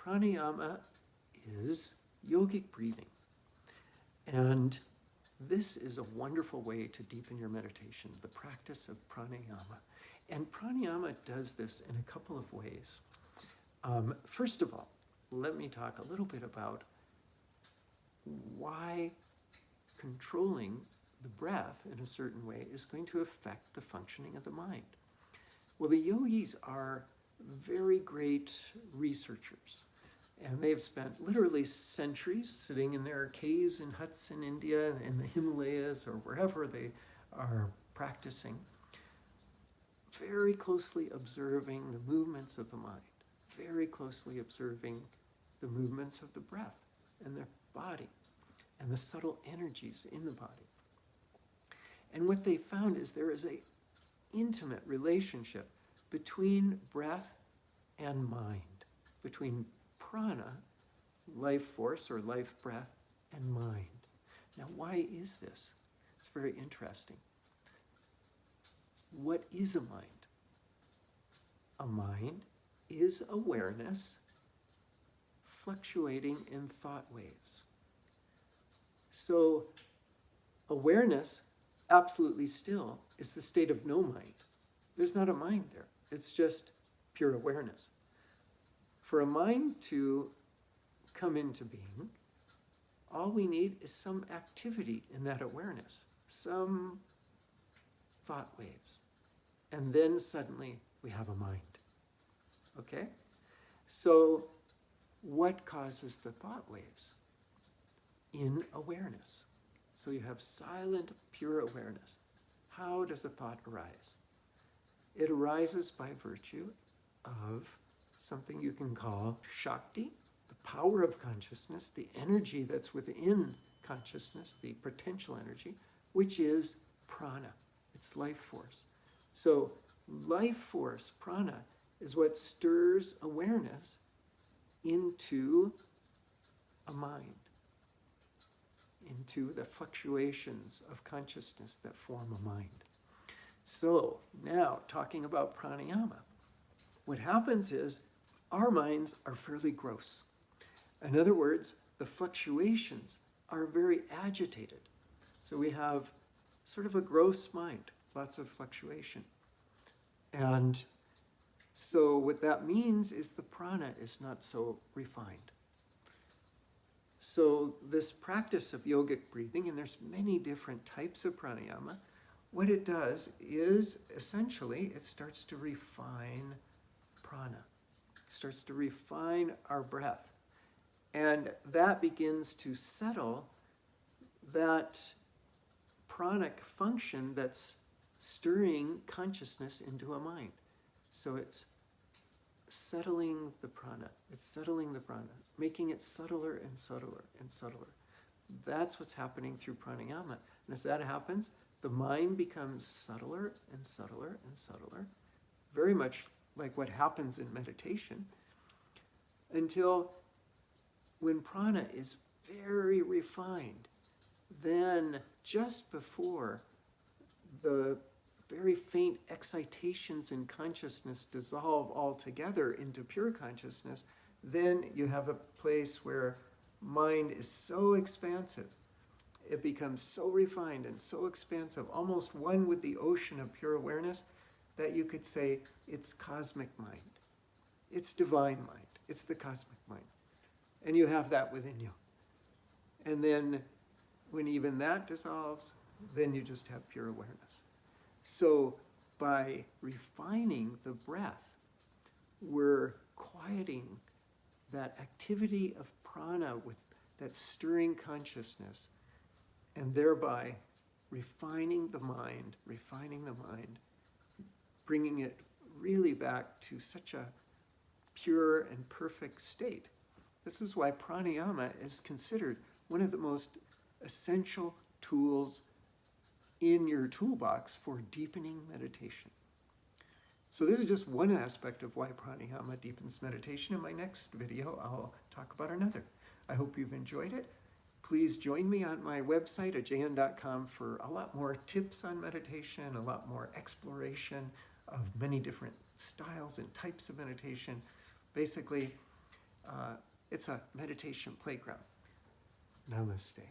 pranayama is yogic breathing. And this is a wonderful way to deepen your meditation, the practice of pranayama. And pranayama does this in a couple of ways. First of all, let me talk a little bit about why controlling the breath in a certain way is going to affect the functioning of the mind. Well, the yogis are very great researchers, and they've spent literally centuries sitting in their caves and huts in India, in the Himalayas, or wherever they are practicing, very closely observing the movements of the mind, very closely observing the movements of the breath and their body and the subtle energies in the body. And what they found is there is an intimate relationship between breath and mind, between prana, life force or life breath, and mind. Now, why is this? It's very interesting. What is a mind? A mind is awareness fluctuating in thought waves. So awareness, absolutely still, is the state of no mind. There's not a mind there. It's just pure awareness. For a mind to come into being, all we need is some activity in that awareness, some thought waves. And then suddenly we have a mind. Okay? So what causes the thought waves? In awareness. So you have silent, pure awareness. How does a thought arise? It arises by virtue of something you can call Shakti, the power of consciousness, the energy that's within consciousness, the potential energy, which is prana. It's life force. So life force, prana, is what stirs awareness into a mind, into the fluctuations of consciousness that form a mind. So now, talking about pranayama, what happens is our minds are fairly gross. In other words, the fluctuations are very agitated. So we have sort of a gross mind, lots of fluctuation. And so what that means is the prana is not so refined. So this practice of yogic breathing, and there's many different types of pranayama, what it does is essentially it starts to refine prana, starts to refine our breath. And that begins to settle that pranic function that's stirring consciousness into a mind. So it's settling the prana. It's settling the prana, making it subtler and subtler and subtler. That's what's happening through pranayama. And as that happens, the mind becomes subtler and subtler and subtler, very much like what happens in meditation, until when prana is very refined, then just before the very faint excitations in consciousness dissolve altogether into pure consciousness, then you have a place where mind is so expansive, it becomes so refined and so expansive, almost one with the ocean of pure awareness, that you could say it's cosmic mind. It's divine mind. It's the cosmic mind. And you have that within you. And then when even that dissolves, then you just have pure awareness. So by refining the breath, we're quieting that activity of prana with that stirring consciousness, and thereby refining the mind, bringing it really back to such a pure and perfect state. This is why pranayama is considered one of the most essential tools in your toolbox for deepening meditation. So this is just one aspect of why pranayama deepens meditation. In my next video, I'll talk about another. I hope you've enjoyed it. Please join me on my website at jn.com for a lot more tips on meditation, a lot more exploration of many different styles and types of meditation. Basically, It's a meditation playground. Namaste.